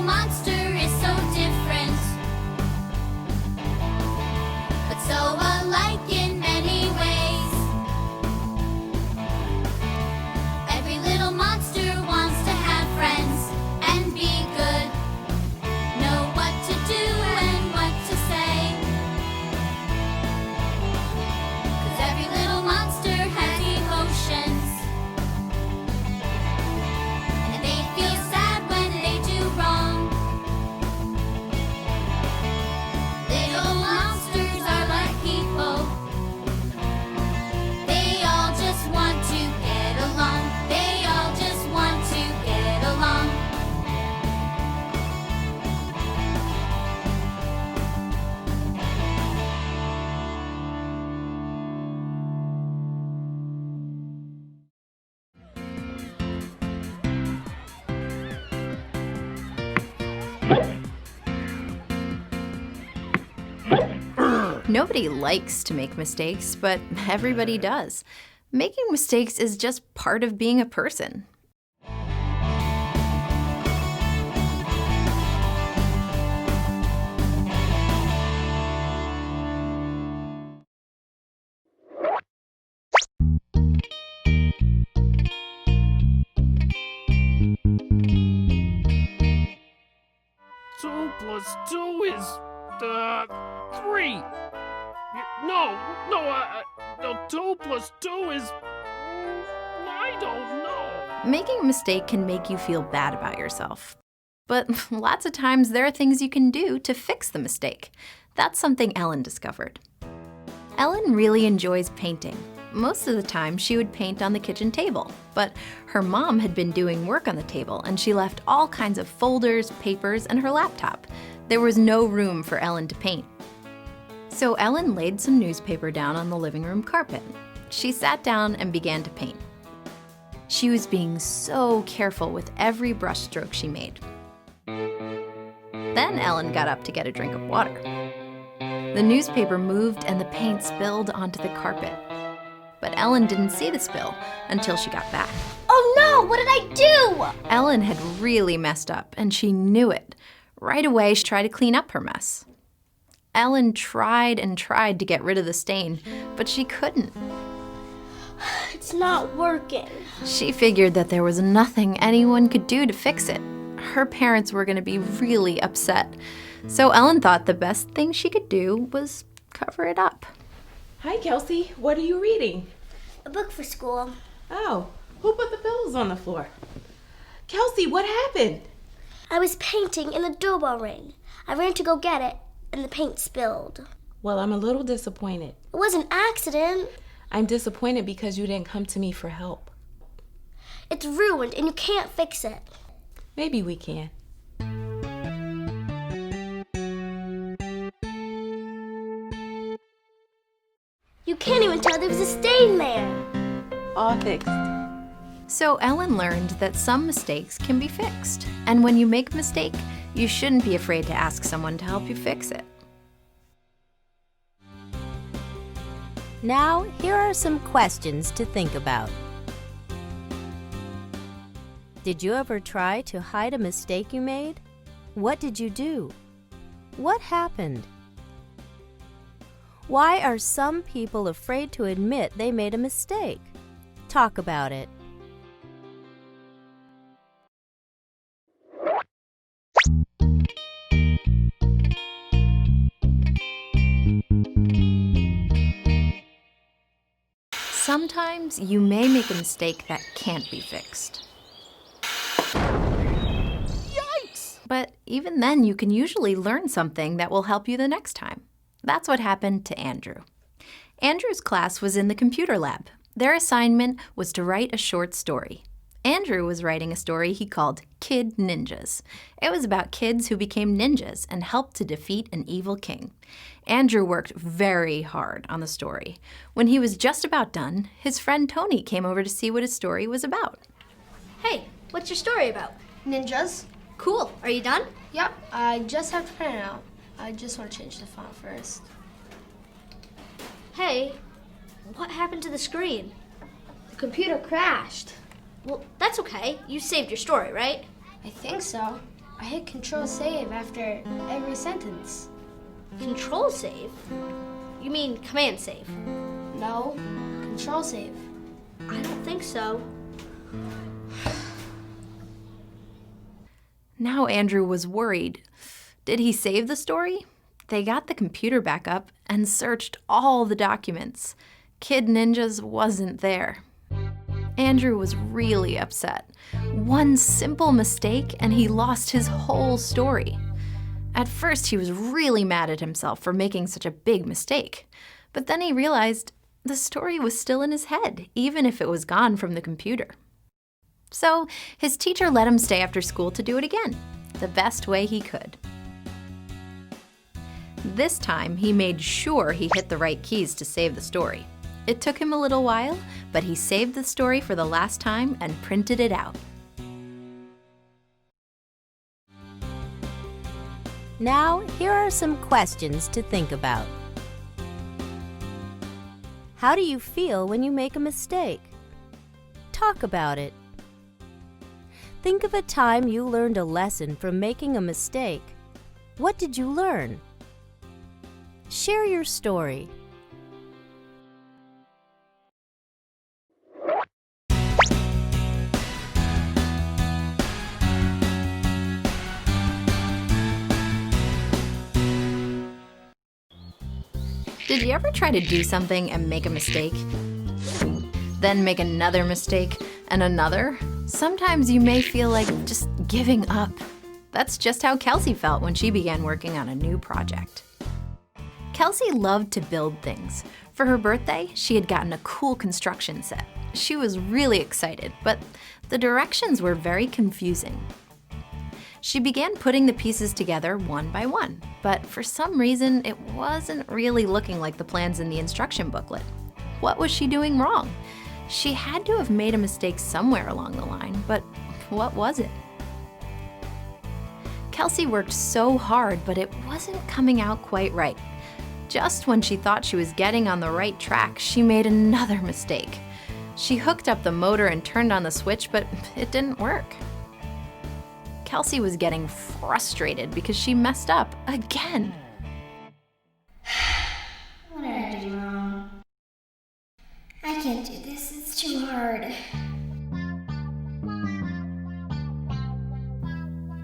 monster is so different, but so alike in many ways. Every little monster wants to have friends and be good, know what to do and what to say. 'Cause every little monster has emotions, and they feel sad when they do wrong. Little monsters are like people, they all just want to get along. They all just want to get along. Nobody likes to make mistakes, but everybody does. Making mistakes is just part of being a person. Two plus two is 3. No, 2 plus 2 is... I don't know. Making a mistake can make you feel bad about yourself. But lots of times there are things you can do to fix the mistake. That's something Ellen discovered. Ellen really enjoys painting. Most of the time she would paint on the kitchen table, but her mom had been doing work on the table and she left all kinds of folders, papers, and her laptop. There was no room for Ellen to paint. So Ellen laid some newspaper down on the living room carpet. She sat down and began to paint. She was being so careful with every brushstroke she made. Then Ellen got up to get a drink of water. The newspaper moved and the paint spilled onto the carpet. But Ellen didn't see the spill until she got back. Oh no, what did I do? Ellen had really messed up and she knew it. Right away, she tried to clean up her mess. Ellen tried and tried to get rid of the stain, but she couldn't. It's not working. She figured that there was nothing anyone could do to fix it. Her parents were going to be really upset. So Ellen thought the best thing she could do was cover it up. Hi, Kelsey. What are you reading? A book for school. Oh, who put the pillows on the floor? Kelsey, what happened? I was painting and the doorbell rang. I ran to go get it, and the paint spilled. Well, I'm a little disappointed. It was an accident. I'm disappointed because you didn't come to me for help. It's ruined and you can't fix it. Maybe we can. You can't even tell there was a stain there. All fixed. So Ellen learned that some mistakes can be fixed. And when you make a mistake, you shouldn't be afraid to ask someone to help you fix it. Now, here are some questions to think about. Did you ever try to hide a mistake you made? What did you do? What happened? Why are some people afraid to admit they made a mistake? Talk about it. Sometimes you may make a mistake that can't be fixed. Yikes! But even then, you can usually learn something that will help you the next time. That's what happened to Andrew. Andrew's class was in the computer lab. Their assignment was to write a short story. Andrew was writing a story he called Kid Ninjas. It was about kids who became ninjas and helped to defeat an evil king. Andrew worked very hard on the story. When he was just about done, his friend Tony came over to see what his story was about. Hey, what's your story about? Ninjas. Cool. Are you done? Yep. I just have to print it out. I just want to change the font first. Hey, what happened to the screen? The computer crashed. Well, that's okay. You saved your story, right? I think so. I hit Control Save after every sentence. Control Save? You mean Command Save? No, Control Save. I don't think so. Now Andrew was worried. Did he save the story? They got the computer back up and searched all the documents. Kid Ninjas wasn't there. Andrew was really upset. One simple mistake and he lost his whole story. At first, he was really mad at himself for making such a big mistake. But then he realized the story was still in his head, even if it was gone from the computer. So his teacher let him stay after school to do it again, the best way he could. This time, he made sure he hit the right keys to save the story. It took him a little while, but he saved the story for the last time and printed it out. Now, here are some questions to think about. How do you feel when you make a mistake? Talk about it. Think of a time you learned a lesson from making a mistake. What did you learn? Share your story. Did you ever try to do something and make a mistake? Then make another mistake and another? Sometimes you may feel like just giving up. That's just how Kelsey felt when she began working on a new project. Kelsey loved to build things. For her birthday, she had gotten a cool construction set. She was really excited, but the directions were very confusing. She began putting the pieces together one by one, but for some reason, it wasn't really looking like the plans in the instruction booklet. What was she doing wrong? She had to have made a mistake somewhere along the line, but what was it? Kelsey worked so hard, but it wasn't coming out quite right. Just when she thought she was getting on the right track, she made another mistake. She hooked up the motor and turned on the switch, but it didn't work. Kelsey was getting frustrated because she messed up again. What did I do wrong? I can't do this, it's too hard.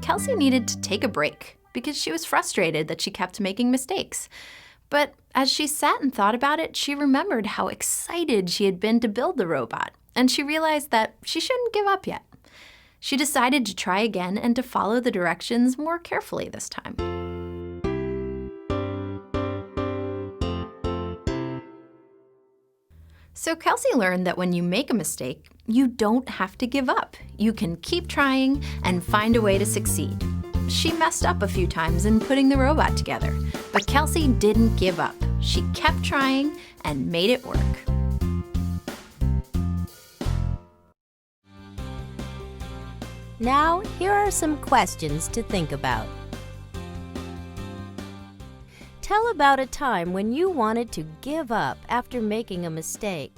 Kelsey needed to take a break because she was frustrated that she kept making mistakes. But as she sat and thought about it, she remembered how excited she had been to build the robot, and she realized that she shouldn't give up yet. She decided to try again and to follow the directions more carefully this time. So Kelsey learned that when you make a mistake, you don't have to give up. You can keep trying and find a way to succeed. She messed up a few times in putting the robot together, but Kelsey didn't give up. She kept trying and made it work. Now, here are some questions to think about. Tell about a time when you wanted to give up after making a mistake.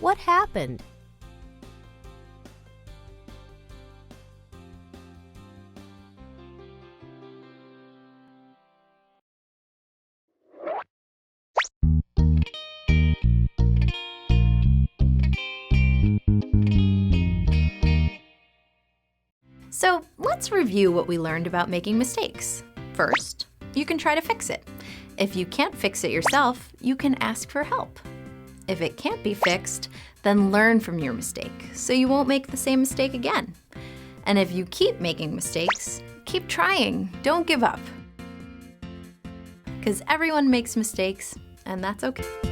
What happened? So let's review what we learned about making mistakes. First, you can try to fix it. If you can't fix it yourself, you can ask for help. If it can't be fixed, then learn from your mistake so you won't make the same mistake again. And if you keep making mistakes, keep trying, don't give up. Because everyone makes mistakes, and that's okay.